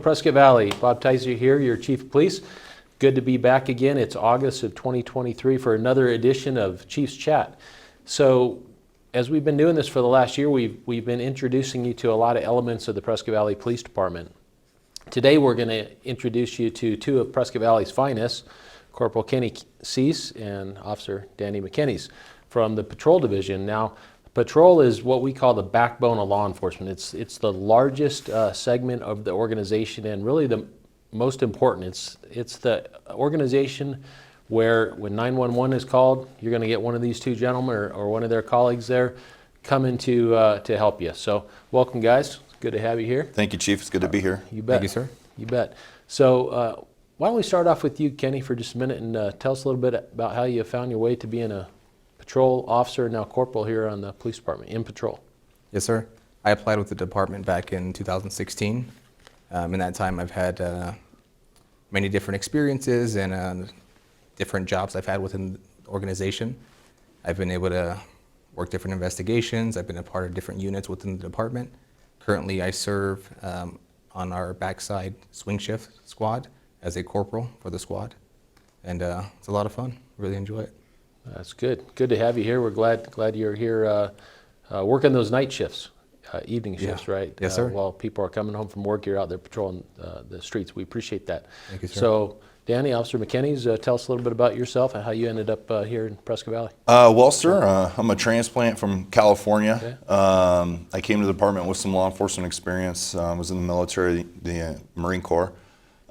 Prescott Valley. Bob Tyser here, your Chief of Police. Good to be back again. It's August of 2023 for another edition of Chief's Chat. So, as we've been doing this for the last year, we've been introducing you to a lot of elements of the Prescott Valley Police Department. Today we're going to introduce you to two of Prescott Valley's finest, Corporal Kenny Cease and Officer Danny McKinney from the Patrol Division. Now, Patrol is what we call the backbone of law enforcement. It's the largest segment of the organization and really the most important. It's the organization where when 911 is called, you're going to get one of these two gentlemen or one of their colleagues there coming to help you. So welcome, guys. Good to have you here. Thank you, Chief. It's good to be here. You bet. Thank you, sir. You bet. So why don't we start off with you, Kenny, for just a minute and tell us a little bit about how you found your way to being a patrol officer, now corporal here on the police department, in patrol. Yes, sir. I applied with the department back in 2016. In that time, I've had many different experiences and different jobs I've had within the organization. I've been able to work different investigations. I've been a part of different units within the department. Currently, I serve on our backside swing shift squad as a corporal for the squad. And it's a lot of fun. Really enjoy it. That's good. Good to have you here. We're glad you're here working those night shifts, evening shifts, Yeah. right? Yes, sir. While people are coming home from work, you're out there patrolling the streets. We appreciate that. Thank you, sir. So, Danny, Officer McKinney, tell us a little bit about yourself and how you ended up here in Prescott Valley. Well, sir, I'm a transplant from California. Okay. I came to the department with some law enforcement experience. I was in the military, the Marine Corps.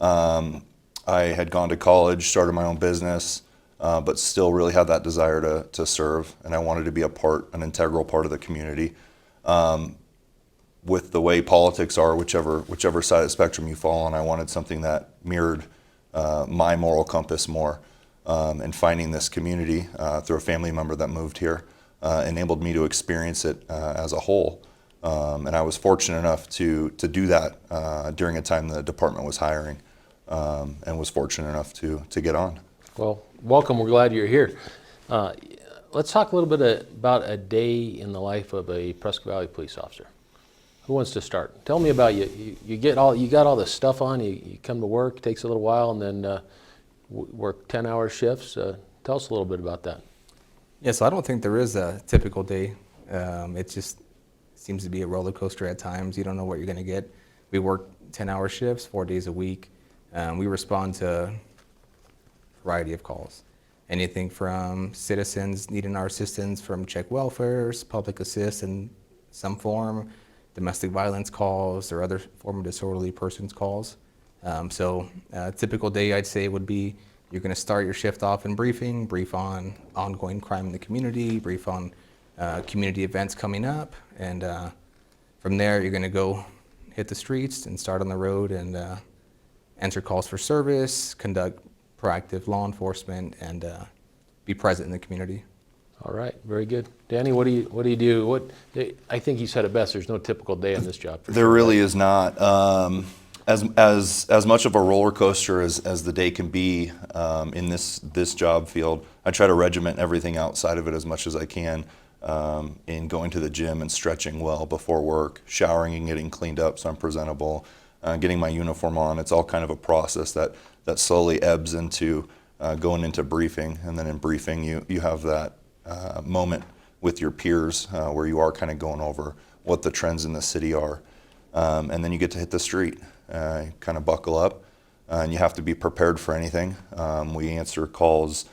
I had gone to college, started my own business, but still really had that desire to serve, and I wanted to be an integral part of the community. With the way politics are, whichever side of the spectrum you fall on, I wanted something that mirrored my moral compass more. And finding this community through a family member that moved here enabled me to experience it as a whole. And I was fortunate enough to do that during a time the department was hiring, and was fortunate enough to get on. Well, welcome. We're glad you're here. Let's talk a little bit about a day in the life of a Prescott Valley police officer. Who wants to start? Tell me about you. You got all this stuff on. You come to work. It takes a little while, and then work 10-hour shifts. Tell us a little bit about that. Yeah, so I don't think there is a typical day. It just seems to be a roller coaster at times. You don't know what you're going to get. We work 10-hour shifts, 4 days a week. We respond to a variety of calls. Anything from citizens needing our assistance from check welfares, public assist in some form, domestic violence calls, or other form of disorderly persons calls. So a typical day, I'd say, would be you're going to start your shift off in brief on ongoing crime in the community, brief on community events coming up, and from there you're going to go hit the streets and start on the road and answer calls for service, conduct proactive law enforcement, and be present in the community. All right, very good. Danny, what do you do? I think you said it best. There's no typical day on this job. There really is not. As much of a roller coaster as the day can be in this job field, I try to regiment everything outside of it as much as I can. In going to the gym and stretching well before work, showering and getting cleaned up so I'm presentable, getting my uniform on. It's all kind of a process that slowly ebbs into going into briefing, and then in briefing you have that moment with your peers where you are kind of going over what the trends in the city are, and then you get to hit the street, kind of buckle up, and you have to be prepared for anything. We answer calls,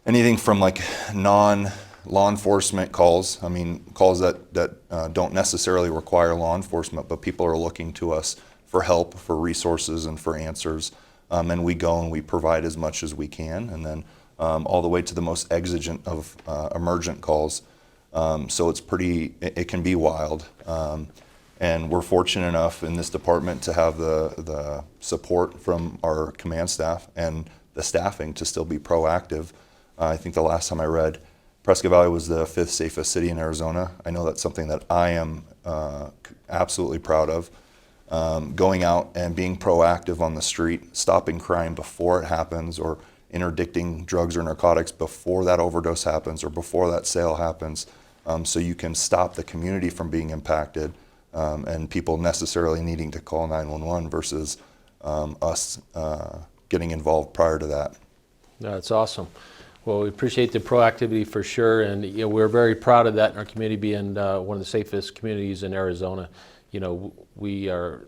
anything from like non-law enforcement calls. I mean, calls that don't necessarily require law enforcement, but people are looking to us for help, for resources, and for answers. And we go and we provide as much as we can, and then all the way to the most exigent of emergent calls. So it can be wild. And we're fortunate enough in this department to have the support from our command staff and the staffing to still be proactive. I think the last time I read, Prescott Valley was the 5th safest city in Arizona. I know that's something that I am absolutely proud of. Going out and being proactive on the street, stopping crime before it happens, or interdicting drugs or narcotics before that overdose happens or before that sale happens, so you can stop the community from being impacted, and people necessarily needing to call 911 versus us getting involved prior to that. No, that's awesome. Well, we appreciate the proactivity for sure, and we're very proud of that in our community being one of the safest communities in Arizona. We are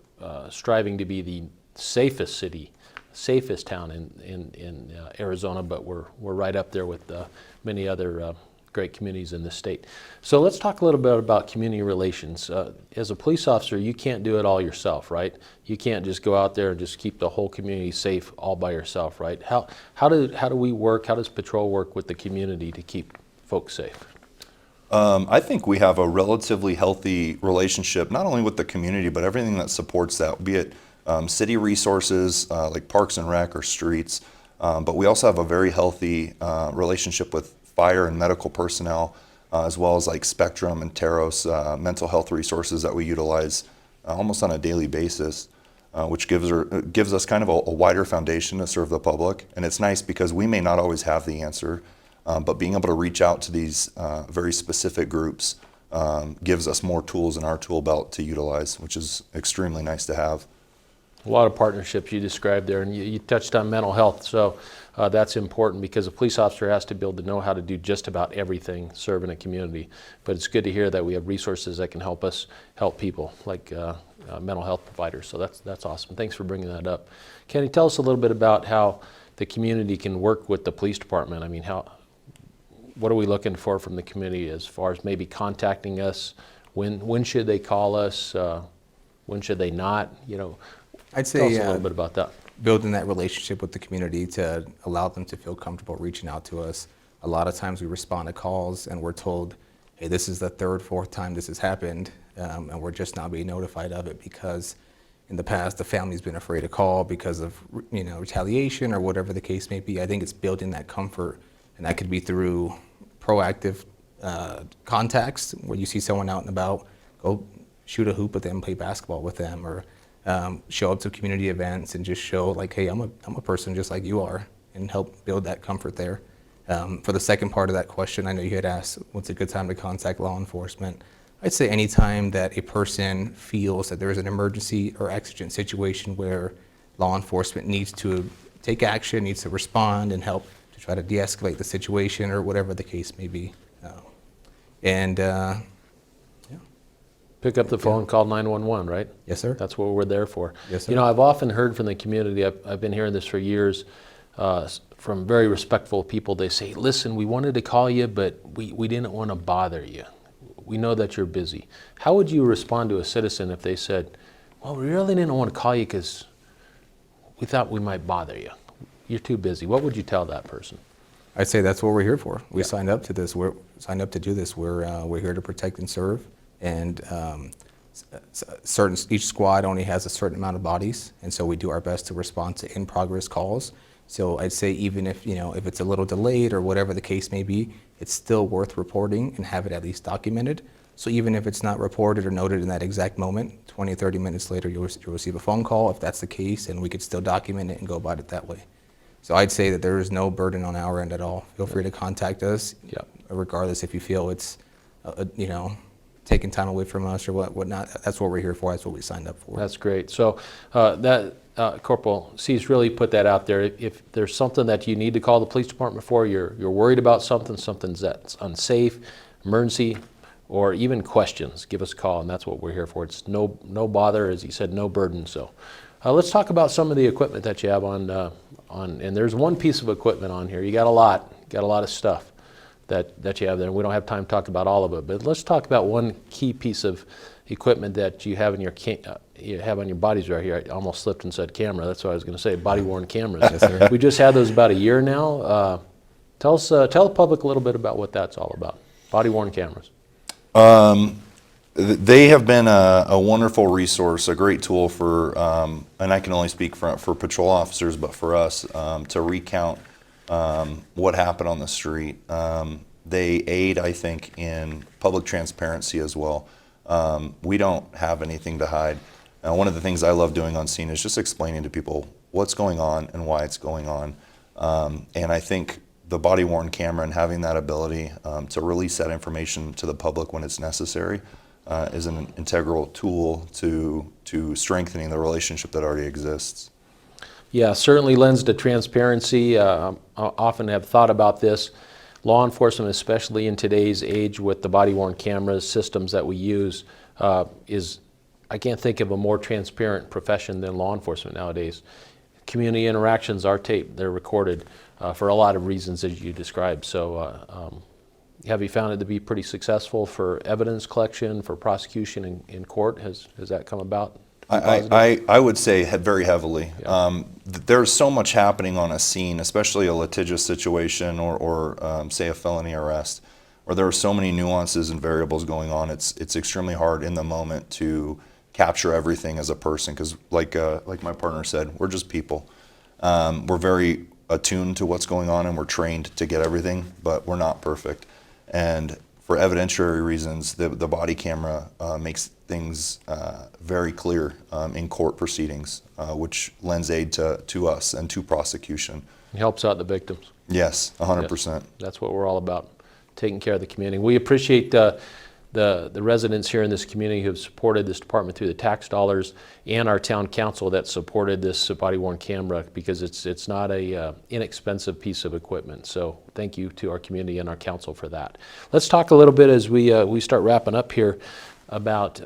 striving to be the safest city, safest town in Arizona, but we're right up there with many other great communities in this state. So let's talk a little bit about community relations. As a police officer, you can't do it all yourself, right? You can't just go out there and just keep the whole community safe all by yourself, right? How do we work? How does patrol work with the community to keep folks safe? I think we have a relatively healthy relationship, not only with the community, but everything that supports that, be it city resources like Parks and Rec or streets. But we also have a very healthy relationship with fire and medical personnel, as well as like Spectrum and Taros mental health resources that we utilize almost on a daily basis, which gives us kind of a wider foundation to serve the public. And it's nice because we may not always have the answer, but being able to reach out to these very specific groups gives us more tools in our tool belt to utilize, which is extremely nice to have. A lot of partnerships you described there, and you touched on mental health, so that's important because a police officer has to be able to know how to do just about everything serving a community. But it's good to hear that we have resources that can help us help people, like mental health providers, so that's awesome. Thanks for bringing that up. Kenny, tell us a little bit about how the community can work with the police department. I mean, what are we looking for from the community as far as maybe contacting us? When should they call us? When should they not? I'd Tell us say a little bit about that. building that relationship with the community to allow them to feel comfortable reaching out to us. A lot of times we respond to calls and we're told, hey, this is the third, fourth time this has happened, and we're just not being notified of it because in the past the family's been afraid to call because of retaliation or whatever the case may be. I think it's building that comfort, and that could be through proactive contacts where you see someone out and about, go shoot a hoop with them, play basketball with them, or show up to community events and just show like, hey, I'm a person just like you are, and help build that comfort there. For the second part of that question, I know you had asked, what's a good time to contact law enforcement? I'd say any time that a person feels that there is an emergency or exigent situation where law enforcement needs to take action, needs to respond and help to try to de-escalate the situation or whatever the case may be. Pick up the phone, call 911, right? Yes, sir. That's what we're there for. Yes, sir. I've often heard from the community, I've been hearing this for years, from very respectful people. They say, listen, we wanted to call you, but we didn't want to bother you. We know that you're busy. How would you respond to a citizen if they said, well, we really didn't want to call you because we thought we might bother you. You're too busy. What would you tell that person? I'd say that's what we're here for. We signed up to this. We're signed up to do this. We're here to protect and serve. And each squad only has a certain amount of bodies, and so we do our best to respond to in-progress calls. So I'd say even if if it's a little delayed or whatever the case may be, it's still worth reporting and have it at least documented. So even if it's not reported or noted in that exact moment, 20, 30 minutes later, you'll receive a phone call if that's the case, and we could still document it and go about it that way. So I'd say that there is no burden on our end at all. Feel free to contact us, regardless if you feel it's, taking time away from us or whatnot. That's what we're here for. That's what we signed up for. That's great. So Corporal C's really put that out there. If there's something that you need to call the police department for, you're worried about something's that's unsafe, emergency, or even questions, give us a call, and that's what we're here for. It's no bother, as you said, no burden. So let's talk about some of the equipment that you have on, and there's one piece of equipment on here. You got a lot of stuff that you have there. We don't have time to talk about all of it, but let's talk about one key piece of equipment that you have in you have on your bodies right here. I almost slipped and said camera. That's what I was going to say. Body-worn cameras. Yes, sir. We just had those about a year now. Tell the public a little bit about what that's all about. Body-worn cameras. They have been a wonderful resource, a great tool for, and I can only speak for patrol officers, but for us to recount what happened on the street. They aid, I think, in public transparency as well. We don't have anything to hide. One of the things I love doing on scene is just explaining to people what's going on and why it's going on. And I think the body-worn camera and having that ability to release that information to the public when it's necessary is an integral tool to strengthening the relationship that already exists. Yeah, certainly lends to transparency. I often have thought about this. Law enforcement, especially in today's age with the body-worn cameras systems that we use, I can't think of a more transparent profession than law enforcement nowadays. Community interactions are taped, they're recorded for a lot of reasons as you described. So have you found it to be pretty successful for evidence collection, for prosecution in court? Has that come about? I would say very heavily. Yeah. There's so much happening on a scene, especially a litigious situation or say a felony arrest, where there are so many nuances and variables going on. It's extremely hard in the moment to capture everything as a person because, like my partner said, we're just people. We're very attuned to what's going on and we're trained to get everything, but we're not perfect. And for evidentiary reasons, the body camera makes things very clear in court proceedings, which lends aid to us and to prosecution. It helps out the victims. Yes, 100%. Yes, that's what we're all about, taking care of the community. We appreciate the residents here in this community who have supported this department through the tax dollars and our town council that supported this body-worn camera because it's not a inexpensive piece of equipment. So thank you to our community and our council for that. Let's talk a little bit as we start wrapping up here about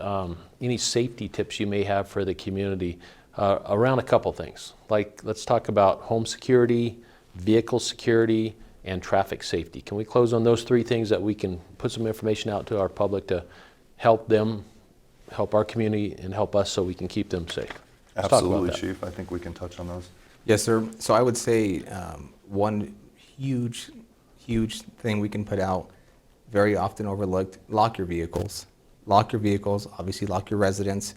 any safety tips you may have for the community around a couple things. Like let's talk about home security, vehicle security, and traffic safety. Can we close on those three things that we can put some information out to our public to help them, help our community, and help us so we can keep them safe? Let's talk about Absolutely, that. Chief. I think we can touch on those. Yes, sir. So I would say one huge thing we can put out, very often overlooked, lock your vehicles. Lock your vehicles, obviously lock your residence.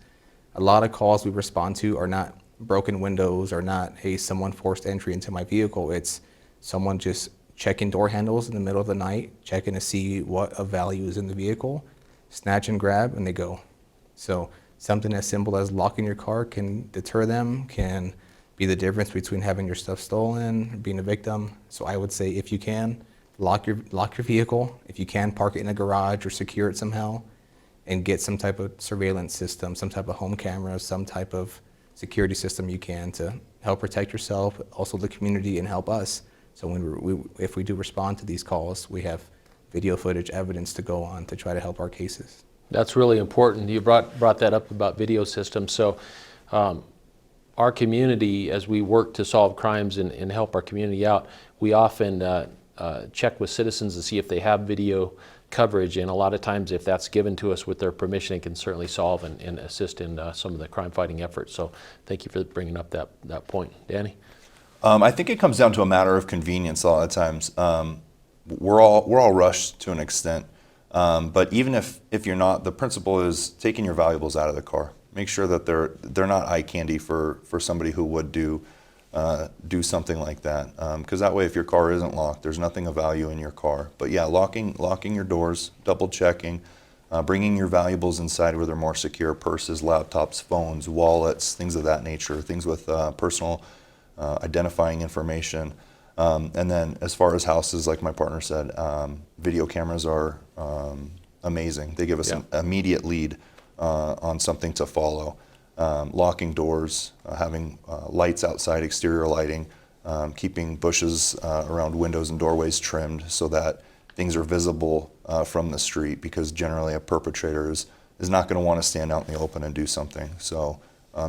A lot of calls we respond to are not broken windows or not, hey, someone forced entry into my vehicle. It's someone just checking door handles in the middle of the night, checking to see what of value is in the vehicle, snatch and grab, and they go. So something as simple as locking your car can deter them, can be the difference between having your stuff stolen, being a victim. So I would say if you can, lock your vehicle. If you can, park it in a garage or secure it somehow and get some type of surveillance system, some type of home camera, some type of security system you can to help protect yourself, also the community, and help us. So if we do respond to these calls, we have video footage evidence to go on to try to help our cases. That's really important. You brought that up about video systems. So our community, as we work to solve crimes and help our community out, we often check with citizens to see if they have video coverage, and a lot of times if that's given to us with their permission, it can certainly solve and assist in some of the crime fighting efforts. So thank you for bringing up that point. Danny? I think it comes down to a matter of convenience a lot of times. We're all rushed to an extent, but even if you're not, the principle is taking your valuables out of the car. Make sure that they're not eye candy for somebody who would do something like that. Because that way, if your car isn't locked, there's nothing of value in your car. But yeah, locking your doors, double checking, bringing your valuables inside where they're more secure: purses, laptops, phones, wallets, things of that nature, things with personal identifying information. And then as far as houses, like my partner said, video cameras are amazing. They give us an immediate lead on something to follow. Locking doors, having lights outside, exterior lighting, keeping bushes around windows and doorways trimmed so that things are visible from the street, because generally a perpetrator is not going to want to stand out in the open and do something. So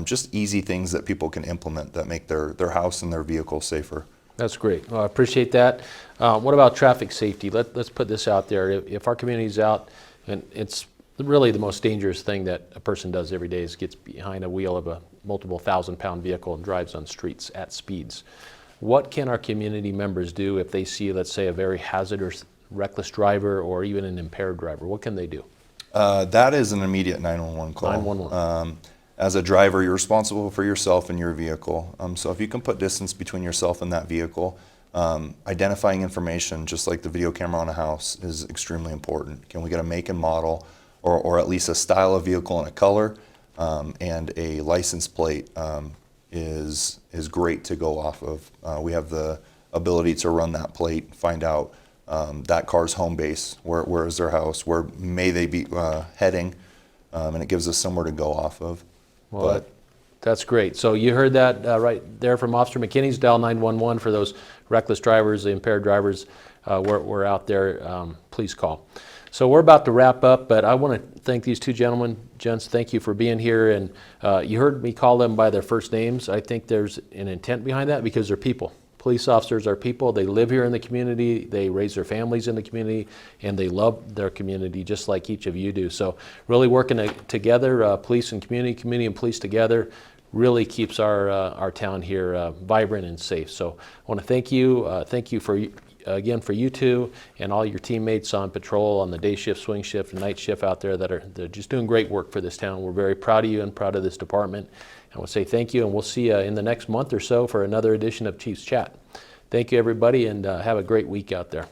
just easy things that people can implement that make their house and their vehicle safer. That's great. Well, I appreciate that. What about traffic safety? Let's put this out there. If our community's out, and it's really the most dangerous thing that a person does every day is gets behind a wheel of a multiple 1,000-pound vehicle and drives on streets at speeds. What can our community members do if they see, let's say, a very hazardous, reckless driver or even an impaired driver? What can they do? That is an immediate 911 call. 911. As a driver, you're responsible for yourself and your vehicle. So if you can put distance between yourself and that vehicle, identifying information, just like the video camera on a house, is extremely important. Can we get a make and model, or at least a style of vehicle and a color, and a license plate is great to go off of. We have the ability to run that plate, find out that car's home base, where is their house, where may they be heading, and it gives us somewhere to go off of. Well, that's great. So you heard that right there from Officer McKinney's dial 911 for those reckless drivers, the impaired drivers. We're out there. Please call. So we're about to wrap up, but I want to thank these two gentlemen. Gents, thank you for being here. And you heard me call them by their first names. I think there's an intent behind that because they're people. Police officers are people. They live here in the community. They raise their families in the community, and they love their community just like each of you do. So really working together, police and community, community and police together, really keeps our town here vibrant and safe. So I want to thank you. Thank you again for you two and all your teammates on patrol, on the day shift, swing shift, and night shift out there they're just doing great work for this town. We're very proud of you and proud of this department. I want to say thank you, and we'll see you in the next month or so for another edition of Chiefs Chat. Thank you, everybody, and have a great week out there.